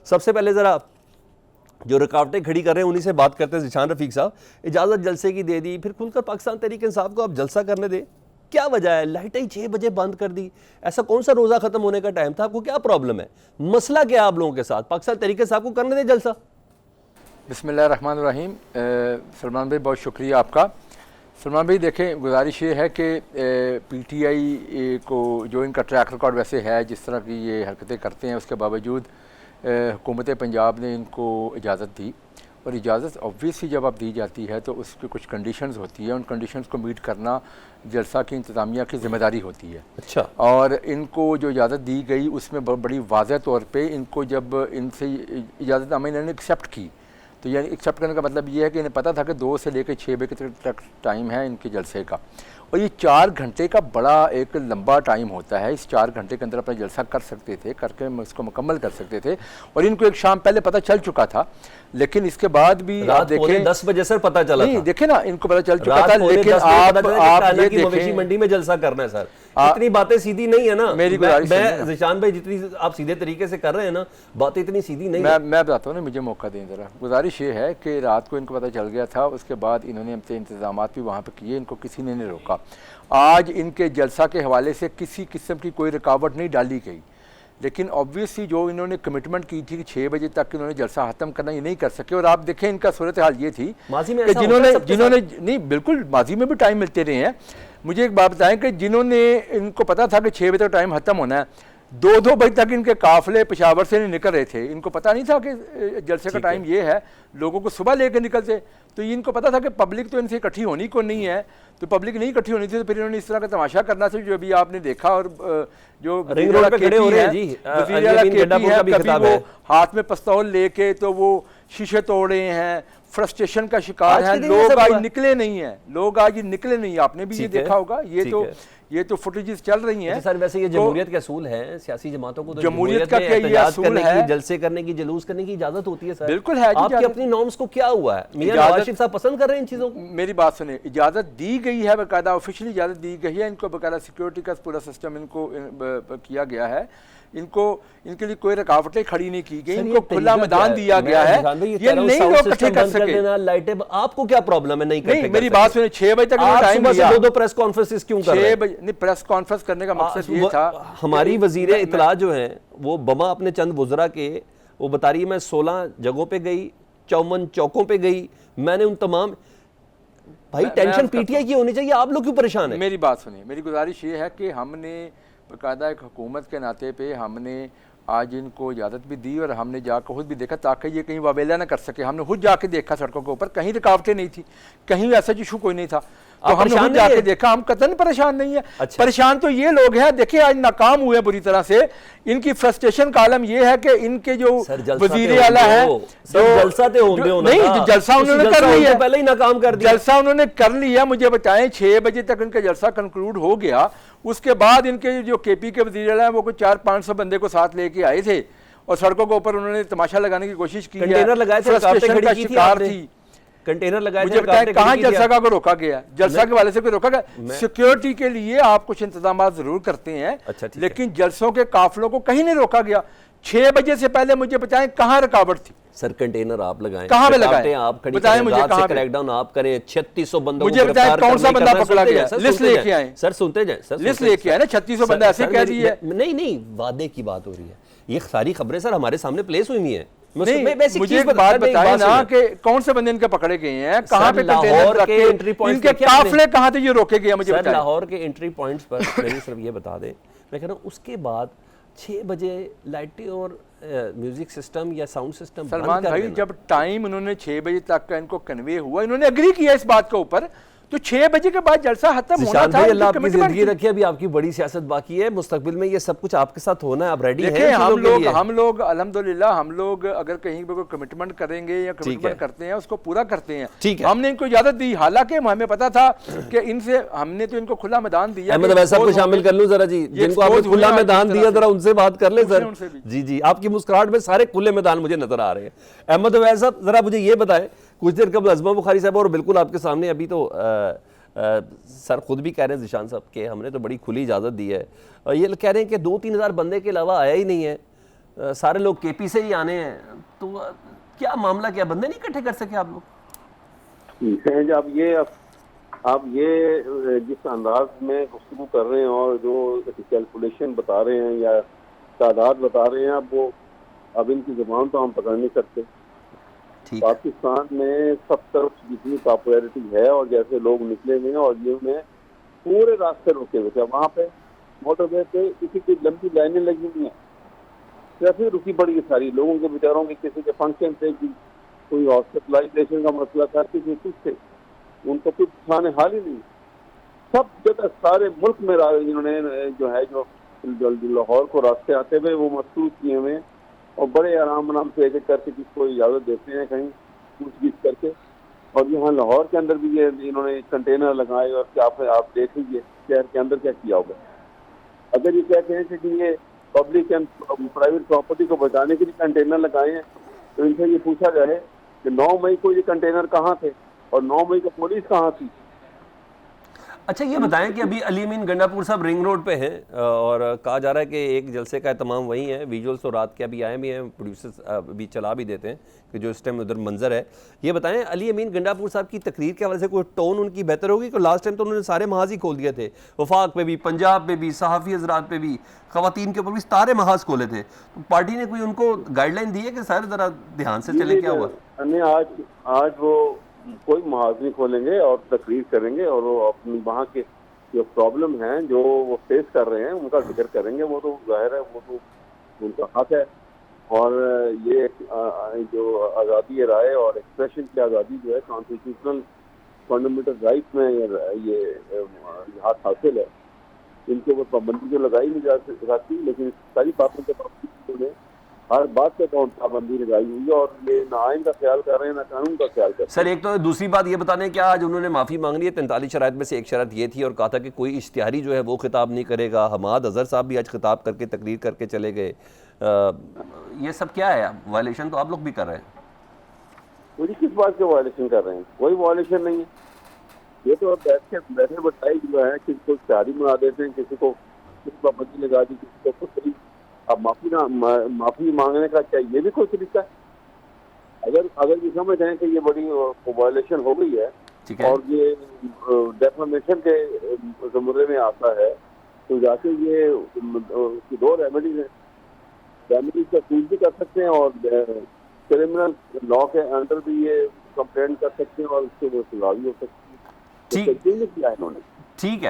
सबसे पहले ज़रा जो रुकावटें खड़ी कर रहे हैं उन्हीं से बात करते हैं। ज़ीशान रफ़ीक साहब, इजाज़त जलसे की दे दी, फिर खुलकर पाकिस्तान तहरीक इंसाफ को आप जलसा करने दें, क्या वजह है? लाइटें ही 6 बजे बंद कर दी, ऐसा कौन सा रोज़ा ख़त्म होने का टाइम था? आपको क्या प्रॉब्लम है? मसला क्या है आप लोगों के साथ? पाकिस्तान तहरीक इंसाफ को करने दें जलसा। बिस्मिल्लाहिर्रहमानिर्रहीम। सलमान भाई बहुत शुक्रिया आपका। सलमान भाई देखें, गुजारिश ये है कि PTI को जो इनका ट्रैक रिकॉर्ड वैसे है, जिस तरह की ये हरकतें करते हैं, उसके बावजूद हुकूमत पंजाब ने इनको इजाज़त दी। और इजाज़त ऑब्वियसली जब आप दी जाती है तो उसकी कुछ कंडीशंस होती है, उन कंडीशंस को मीट करना जलसा की इंतज़ामिया की ज़िम्मेदारी होती है। अच्छा। और इनको जो इजाज़त दी गई उसमें बड़ी वाज़ह तौर पे इनको जब इनसे इजाज़त इन्होंने एक्सेप्ट की, तो यानी एक्सेप्ट करने का मतलब ये है कि इन्हें पता था कि 2 से लेकर 6 बजे तक टाइम है इनके जलसे का, और ये 4 घंटे का बड़ा एक लंबा टाइम होता है। इस 4 घंटे के अंदर अपना जलसा कर सकते थे, करके इसको मुकम्मल कर सकते थे, और इनको एक शाम पहले पता चल चुका था। लेकिन इसके बाद भी आप देखें 10 बजे सर पता चला नहीं, था। देखें ना, इनको पता चल चुका था, लेकिन आप ये देखें मवेशी मंडी में जलसा करना है सर, इतनी बातें सीधी नहीं है ना। मेरी मैं ज़ीशान भाई जितनी आप सीधे तरीके से कर रहे हैं ना, बातें इतनी सीधी नहीं है। मैं बताता हूँ ना, मुझे मौका दें ज़रा। गुजारिश ये है कि रात को इनको पता चल गया था, उसके बाद इन्होंने अपने इंतजाम भी वहाँ पर किए, इनको किसी ने नहीं रोका। आज इनके जलसा के हवाले से किसी किस्म की कोई रुकावट नहीं डाली गई, लेकिन ऑब्वियसली जो इन्होंने कमिटमेंट की थी कि 6 बजे तक इन्होंने जलसा ख़त्म करना, ये नहीं कर सके। और आप देखें इनका सूरत हाल ये थी कि जिन्होंने नहीं, बिल्कुल माजी में भी टाइम मिलते रहे हैं। मुझे एक बात बताएं कि जिन्होंने इनको पता था कि 6 बजे तक टाइम ख़त्म होना है, 2-2 बजे तक इनके काफ़िले पेशावर से नहीं निकल रहे थे। इनको पता नहीं था कि जलसे का टाइम ये है, लोगों को सुबह लेकर निकलते, तो इनको पता था कि पब्लिक तो इनसे इकट्ठी होनी को नहीं है, तो पब्लिक नहीं इकट्ठी होनी थी, तो फिर इन्होंने इस तरह का तमाशा करना था जो अभी आपने देखा। और जो रिंग रोड पे खड़े हो रहे हैं जी, वो हाथ में पिस्तौल लेके तो वो शीशे तोड़ रहे हैं, फ्रस्ट्रेशन का शिकार है। लोग आज निकले नहीं है, लोग आज निकले नहीं है। आपने भी ये देखा होगा, ये तो फुटेजेस चल रही हैं। सर वैसे ये जमहूरियत के असूल है, सियासी जमातों को तो जमहूरियत का क्या ये असूल है, जलसे करने की, जुलूस करने की इजाजत होती है सर। बिल्कुल है। आपकी अपनी नॉर्म्स को क्या हुआ है? मियां नवाज शरीफ साहब पसंद कर रहे हैं इन चीजों को? मेरी बात सुनिए, इजाजत दी गई है, बाकायदा ऑफिशियली इजाजत दी गई है इनको, बाकायदा सिक्योरिटी का पूरा सिस्टम इनको किया गया है। इनके लिए कोई रुकावटें खड़ी नहीं की गई, इनको खुला मैदान दिया गया है। ये नहीं लोग इकट्ठे कर सके। लाइटें, आपको क्या प्रॉब्लम है? नहीं, मेरी बात सुनिए, 6 बजे तक टाइम दिया। 2 प्रेस कॉन्फ्रेंसेस क्यों कर रहे हैं? 6 बजे नहीं, प्रेस कॉन्फ्रेंस करने का मकसद ये था, हमारी वजीर इत्तला जो है वो बमा अपने चंद वुज़रा के, वो बता रही है मैं 16 जगहों पे गई, 54 चौकों पे गई, मैंने उन तमाम, भाई टेंशन PTI की होनी चाहिए, आप लोग क्यों परेशान है? मेरी बात सुनिए, मेरी गुजारिश ये है कि हमने बाकायदा एक हुकूमत के नाते पे हमने आज इनको इजाज़त भी दी, और हमने जाकर खुद भी देखा ताकि ये कहीं वावेला ना कर सके। हमने खुद जाके देखा सड़कों के ऊपर, कहीं रुकावटें नहीं थी, कहीं ऐसा इशू कोई नहीं था, तो हमने खुद जाके देखा। हम कतई परेशान नहीं है। अच्छा। परेशान तो ये लोग हैं, देखिए आज नाकाम हुए बुरी तरह से। इनकी फ्रस्ट्रेशन का आलम ये है कि इनके जो वजीर आला है, जलसा नहीं, जलसा उन्होंने कर लिया, पहले ही नाकाम कर दिया, जलसा उन्होंने कर लिया। मुझे बताएं 6 बजे तक इनका जलसा कंक्लूड हो गया, उसके बाद इनके जो KP के वजीर आला है वो कुछ 400-500 बंदे को साथ लेके आए थे, और सड़कों के ऊपर उन्होंने तमाशा लगाने की कोशिश की। कंटेनर लगाए थे, फ्रस्ट्रेशन का शिकार थी, कंटेनर लगाए थे। मुझे बताएं कहाँ जलसा का को रोका गया? जलसा के वाले से कोई रोका गया? सिक्योरिटी के लिए आप कुछ इंतजाम जरूर करते हैं, लेकिन जलसों के काफिलों को कहीं नहीं रोका गया। 6 बजे से पहले मुझे बताएं कहाँ रुकावट थी? सर कंटेनर आप लगाएं, कहाँ पे लगाएं? आप खड़ी बताएं मुझे, कहाँ पे क्रैकडाउन आप करें? 3600 बंदों मुझे बताएं कौन सा बंदा पकड़ा गया? लिस्ट लेके आए सर, सुनते जाए सर, लिस्ट लेके आए ना। 3600 बंदा ऐसे कह दी है? नहीं, वादे की बात हो रही है, ये सारी खबरें सर हमारे सामने प्लेस हुई है। मुझे एक बात बताएं ना कि कौन से बंदे इनके पकड़े गए हैं, कहाँ पे लाहौर के एंट्री पॉइंट, इनके काफिले कहाँ थे ये रोके गए? मुझे बताएं। लाहौर के एंट्री पॉइंट्स पर मेरी सिर्फ ये बता दें, मैं कह रहा हूँ उसके बाद 6 बजे लाइटें और म्यूजिक सिस्टम या साउंड सिस्टम सलमान भाई, जब टाइम उन्होंने 6 बजे तक का इनको कन्वे हुआ, इन्होंने एग्री किया इस बात के ऊपर, तो 6 बजे के बाद जलसा खत्म होना था। अल्लाह आपकी जिंदगी रखे, अभी आपकी बड़ी सियासत बाकी है, मुस्तकबिल में ये सब कुछ आपके साथ होना है, आप रेडी हैं? हम लोग अल्हम्दुलिल्लाह, हम लोग अगर कहीं पे कोई कमिटमेंट करेंगे या कमिटमेंट करते हैं उसको पूरा करते हैं। ठीक है, हमने इनको इजाजत दी, हालांकि हमें पता था कि इनसे, हमने तो इनको खुला मैदान दिया। अहमद अवैस साहब को शामिल कर लूं जरा जी, जिनको आपने खुला मैदान दिया, जरा उनसे बात कर ले सर। जी, आपकी मुस्कुराहट में सारे खुले मैदान मुझे नजर आ रहे हैं। अहमद अवैस साहब जरा मुझे ये बताएं, कुछ देर कबल अज़मा बुखारी साहब, और बिल्कुल आपके सामने अभी तो सर खुद भी कह रहे हैं ज़ीशान साहब के हमने तो बड़ी खुली इजाज़त दी है, और ये कह रहे हैं कि 2-3 हज़ार बंदे के अलावा आया ही नहीं है। सारे लोग केपी से ही आने हैं, तो क्या मामला, क्या बंदे नहीं इकट्ठे कर सके आप लोग? ठीक है, जब आप ये जिस अंदाज में गुफ्तगू कर रहे हैं और जो कैलकुलेशन बता रहे हैं या तादाद बता रहे हैं, अब इनकी जुबान तो हम पकड़ नहीं सकते। ठीक। पाकिस्तान में सब तरफ जितनी पॉपुलैरिटी है और जैसे लोग निकले हुए हैं और ये उन्हें पूरे रास्ते रोके हुए थे, वहाँ पे मोटरवे पे किसी की लंबी लाइनें लगी हुई हैं, ट्रैफिक रुकी पड़ी है सारी, लोगों के बेचारों के किसी के फंक्शन थे, कोई हॉस्पिटलाइजेशन का मसला था, किसी कुछ थे, उनको कुछ खाने हाल ही नहीं। सब जगह सारे मुल्क में इन्होंने जो लाहौर को रास्ते आते हुए वो मखसूस किए हुए हैं और बड़े आराम से एक एक करके किसको इजाज़त देते हैं कहीं पूछगिछ करके। और यहाँ लाहौर के अंदर भी ये इन्होंने कंटेनर लगाए और क्या आप देख लीजिए शहर के अंदर क्या किया होगा। अगर ये कहते हैं कि ये पब्लिक एंड प्राइवेट प्रॉपर्टी को बचाने के लिए कंटेनर लगाए हैं, तो इनसे ये पूछा जाए कि 9 मई को ये कंटेनर कहाँ थे और 9 मई को पुलिस कहाँ थी। अच्छा ये बताएं कि अभी अली अमीन गंडापुर साहब रिंग रोड पे हैं और कहा जा रहा है कि एक जलसे का एहतमाम वहीं है, विजुअल्स तो रात के अभी आए भी हैं, प्रोड्यूसर्स अभी चला भी देते हैं कि जो इस टाइम उधर मंजर है। ये बताएं अली अमीन गंडापुर साहब की तकरीर के हवाले से कोई टोन उनकी बेहतर होगी? क्योंकि लास्ट टाइम तो उन्होंने सारे महाज ही खोल दिए थे, वफाक पे भी, पंजाब पे भी, सहाफ़ी हजरात पे भी, खवातीन के ऊपर भी सारे महाज खोले थे। तो पार्टी ने कोई उनको गाइडलाइन दी है कि सारे ज़रा ध्यान से चले? क्या हुआ? आज वो कोई महाज नहीं खोलेंगे और तकरीर करेंगे और वो अपनी वहाँ के जो प्रॉब्लम हैं जो वो फेस कर रहे हैं उनका जिक्र करेंगे। वो तो जाहिर है, वो तो उनका हक है। और ये जो आज़ादी राय और एक्सप्रेशन की आज़ादी जो है कॉन्स्टिट्यूशनल फंडामेंटल राइट में ये हक हासिल है। इनके ऊपर पाबंदी जो लगाई नहीं जा सकती, लेकिन सारी बातों के बावजूद उन्हें हर बात पे पाबंदी लगाई हुई है और ये ना आइन का ख्याल कर रहे हैं ना कानून का ख्याल कर रहे हैं। सर एक तो दूसरी बात ये बताने, क्या आज उन्होंने माफ़ी मांग ली है? 43 शराइत में से एक शर्त ये थी और कहा था कि कोई इश्तिहारी जो है वो खिताब नहीं करेगा। हमाद अजहर साहब भी आज खिताब करके तकरीर करके चले गए। ये सब क्या है? वायलेशन तो आप लोग भी कर रहे हैं। कोई किस बात के वायलेशन कर रहे हैं? कोई वायलेशन नहीं है। ये तो अब बैठे बताई जो है, किसी को इश्तिहारी बना देते हैं, किसी को पाबंदी लगा दी, किसी को कुछ। अब माफी मांगने का क्या ये भी कोई तरीका है? अगर ये समझ हैं कि ये बड़ी वायलेशन हो गई है और ये डेफामेशन के ज़मरे में आता है, तो जाके ये दो रेमेडीज का यूज भी कर सकते हैं और क्रिमिनल लॉ के अंडर भी ये कंप्लेंट कर सकते हैं और उससे वो सजा भी हो सकती है। ठीक किया इन्होंने। ठीक है,